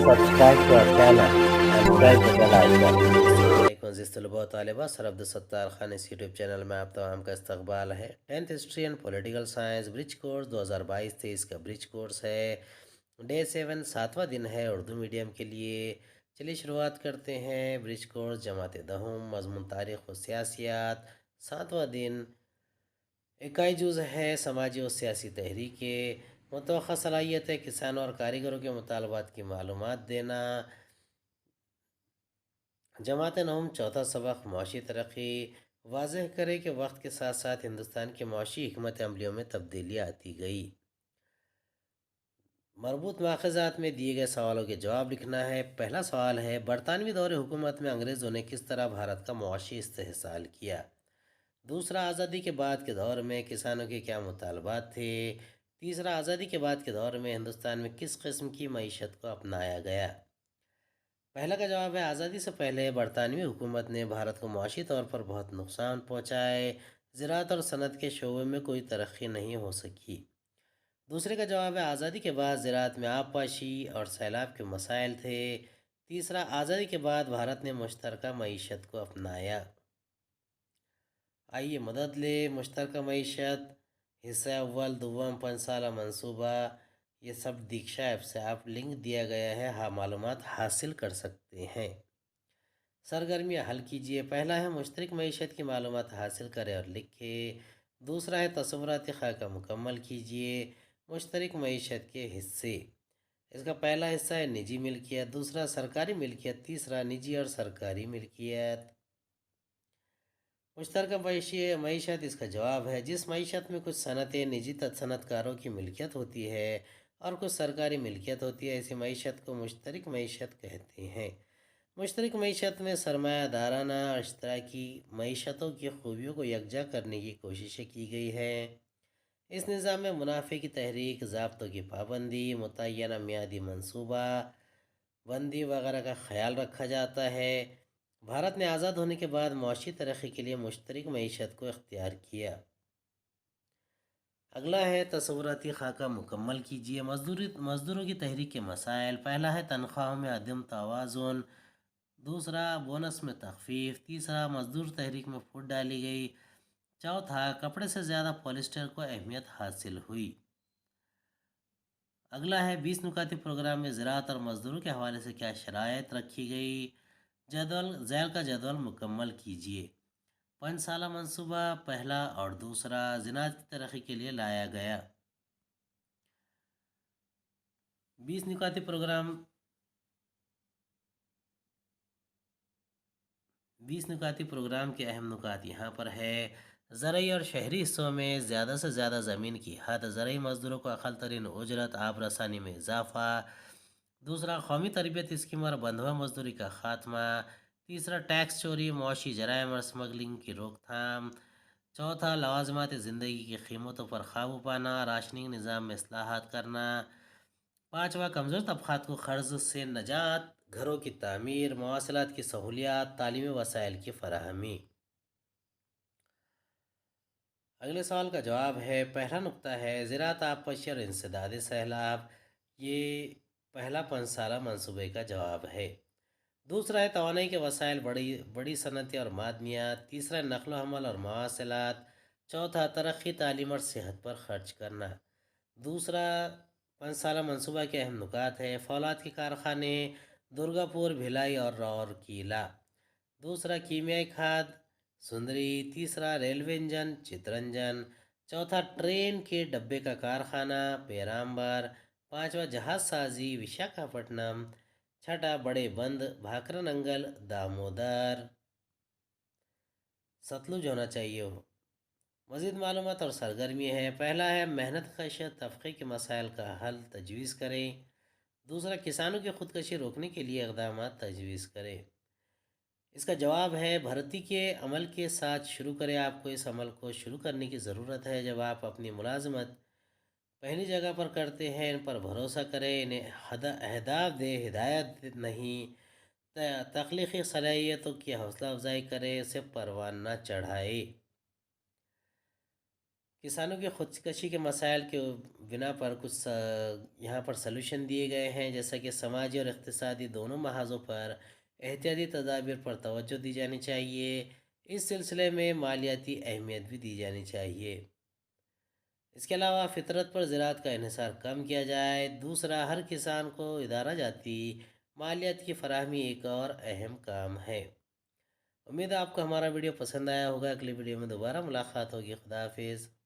subscribe to our channel and press the bell icon. السلام عزیز طلباء و طالبات، سر عبدالستار خان اس یوٹیوب چینل میں آپ تمام کا استقبال ہے۔ 10th history and political science bridge course 2022-23 کا برج کورس ہے۔ ڈے 7 7واں دن ہے اردو میڈیم کے لیے۔ چلیے شروعات کرتے ہیں۔ برج کورس جماعت دہم، مضمون تاریخ و سیاسیات، 7واں دن۔ اکائی جز ہے سماجی و سیاسی تحریکیں۔ متوقع صلاحیت ہے کسانوں اور کاریگروں کے مطالبات کی معلومات دینا۔ جماعت نہم چوتھا سبق معاشی ترقی۔ واضح کرے کہ وقت کے ساتھ ساتھ ہندوستان کی معاشی حکمت عملیوں میں تبدیلی آتی گئی۔ مربوط ماخذات میں دیے گئے سوالوں کے جواب لکھنا ہے۔ پہلا سوال ہے، برطانوی دور حکومت میں انگریزوں نے کس طرح بھارت کا معاشی استحصال کیا؟ دوسرا، آزادی کے بعد کے دور میں کسانوں کے کیا مطالبات تھے؟ تیسرا، آزادی کے بعد کے دور میں ہندوستان میں کس قسم کی معیشت کو اپنایا گیا؟ پہلا کا جواب ہے، آزادی سے پہلے برطانوی حکومت نے بھارت کو معاشی طور پر بہت نقصان پہنچائے۔ زراعت اور صنعت کے شعبے میں کوئی ترقی نہیں ہو سکی۔ دوسرے کا جواب ہے، آزادی کے بعد زراعت میں آبپاشی اور سیلاب کے مسائل تھے۔ تیسرا، آزادی کے بعد بھارت نے مشترکہ معیشت کو اپنایا۔ آئیے مدد لے۔ مشترکہ معیشت، حصہ اول، دوم، 5 سالہ منصوبہ، یہ سب دیکشا ایپ سے آپ لنک دیا گیا ہے، معلومات حاصل کر سکتے ہیں۔ سرگرمیاں حل کیجیے۔ پہلا ہے، مشترک معیشت کی معلومات حاصل کریں اور لکھیں۔ دوسرا ہے، تصوراتی خاکہ مکمل کیجیے۔ مشترک معیشت کے حصے، اس کا پہلا حصہ ہے نجی ملکیت، دوسرا سرکاری ملکیت، تیسرا نجی اور سرکاری ملکیت۔ مشترکہ معیشت، اس کا جواب ہے، جس معیشت میں کچھ صنعتیں نجی صنعت کاروں کی ملکیت ہوتی ہے اور کچھ سرکاری ملکیت ہوتی ہے، ایسی معیشت کو مشترک معیشت کہتے ہیں۔ مشترک معیشت میں سرمایہ دارانہ اور اشتراکی معیشتوں کی خوبیوں کو یکجا کرنے کی کوششیں کی گئی ہیں۔ اس نظام میں منافع کی تحریک، ضابطوں کی پابندی، متعینہ میعادی منصوبہ بندی وغیرہ کا خیال رکھا جاتا ہے۔ بھارت نے آزاد ہونے کے بعد معاشی ترقی کے لیے مشترک معیشت کو اختیار کیا۔ اگلا ہے، تصوراتی خاکہ مکمل کیجیے۔ مزدوروں کی تحریک کے مسائل۔ پہلا ہے، تنخواہوں میں عدم توازن، دوسرا بونس میں تخفیف، تیسرا مزدور تحریک میں پھوٹ ڈالی گئی، چوتھا کپڑے سے زیادہ پولیسٹر کو اہمیت حاصل ہوئی۔ اگلا ہے، 20 نکاتی پروگرام میں زراعت اور مزدوروں کے حوالے سے کیا شرائط رکھی گئی؟ ذیل کا جدول مکمل کیجیے۔ 5 سالہ منصوبہ پہلا اور دوسرا زراعت کی ترقی کے لیے لایا گیا۔ 20 نکاتی پروگرام 20 نکاتی پروگرام کے اہم نکات یہاں پر ہے۔ زرعی اور شہری حصوں میں زیادہ سے زیادہ زمین کی حد، زرعی مزدوروں کو اقل ترین اجرت، آب رسانی میں اضافہ، دوسرا قومی تربیت اسکیم اور بندھوا مزدوری کا خاتمہ، تیسرا ٹیکس چوری، معاشی جرائم اور اسمگلنگ کی روک تھام، چوتھا لوازمات زندگی کی قیمتوں پر قابو پانا، راشننگ نظام میں اصلاحات کرنا، پانچواں کمزور طبقات کو قرض سے نجات، گھروں کی تعمیر، مواصلات کی سہولیات، تعلیمی وسائل کی فراہمی۔ اگلے سوال کا جواب ہے، پہلا نقطہ ہے، زراعت آبپاشی اور انسداد سیلاب، یہ پہلا 5 سالہ منصوبے کا جواب ہے۔ دوسرا ہے، توانائی کے وسائل، بڑی صنعتیں اور معدنیات، تیسرا نقل و حمل اور مواصلات، چوتھا ترقی، تعلیم اور صحت پر خرچ کرنا۔ دوسرا 5 سالہ منصوبہ کے اہم نکات ہے، فولاد کے کارخانے، درگا پور، بھیلائی اور رورکیلا، دوسرا کیمیائی کھاد، سندری، تیسرا ریلوے انجن، چترنجن، چوتھا ٹرین کے ڈبے کا کارخانہ، پیرامبر، پانچواں جہاز سازی، وشاکھاپٹنم، چھٹا بڑے بند، بھاکرانگل، دامودر، ستلج ہونا چاہیے ہو۔ مزید معلومات اور سرگرمی ہے۔ پہلا ہے، محنت کش طبقے کے مسائل کا حل تجویز کریں۔ دوسرا، کسانوں کی خودکشی روکنے کے لیے اقدامات تجویز کریں۔ اس کا جواب ہے، بھرتی کے عمل کے ساتھ شروع کریں۔ آپ کو اس عمل کو شروع کرنے کی ضرورت ہے جب آپ اپنی ملازمت پہلی جگہ پر کرتے ہیں۔ ان پر بھروسہ کریں، انہیں اہداف دیں، ہدایت نہیں۔ تخلیقی صلاحیتوں کی حوصلہ افزائی کریں، اسے پروان نہ چڑھائے۔ کسانوں کی خودکشی کے مسائل کے بنا پر کچھ یہاں پر سلوشن دیے گئے ہیں، جیسا کہ سماجی اور اقتصادی دونوں محاذوں پر احتیاطی تدابیر پر توجہ دی جانی چاہیے۔ اس سلسلے میں مالیاتی اہمیت بھی دی جانی چاہیے۔ اس کے علاوہ فطرت پر زراعت کا انحصار کم کیا جائے۔ دوسرا، ہر کسان کو ادارہ جاتی مالیات کی فراہمی ایک اور اہم کام ہے۔ امید ہے آپ کو ہمارا ویڈیو پسند آیا ہوگا۔ اگلی ویڈیو میں دوبارہ ملاقات ہوگی۔ خدا حافظ۔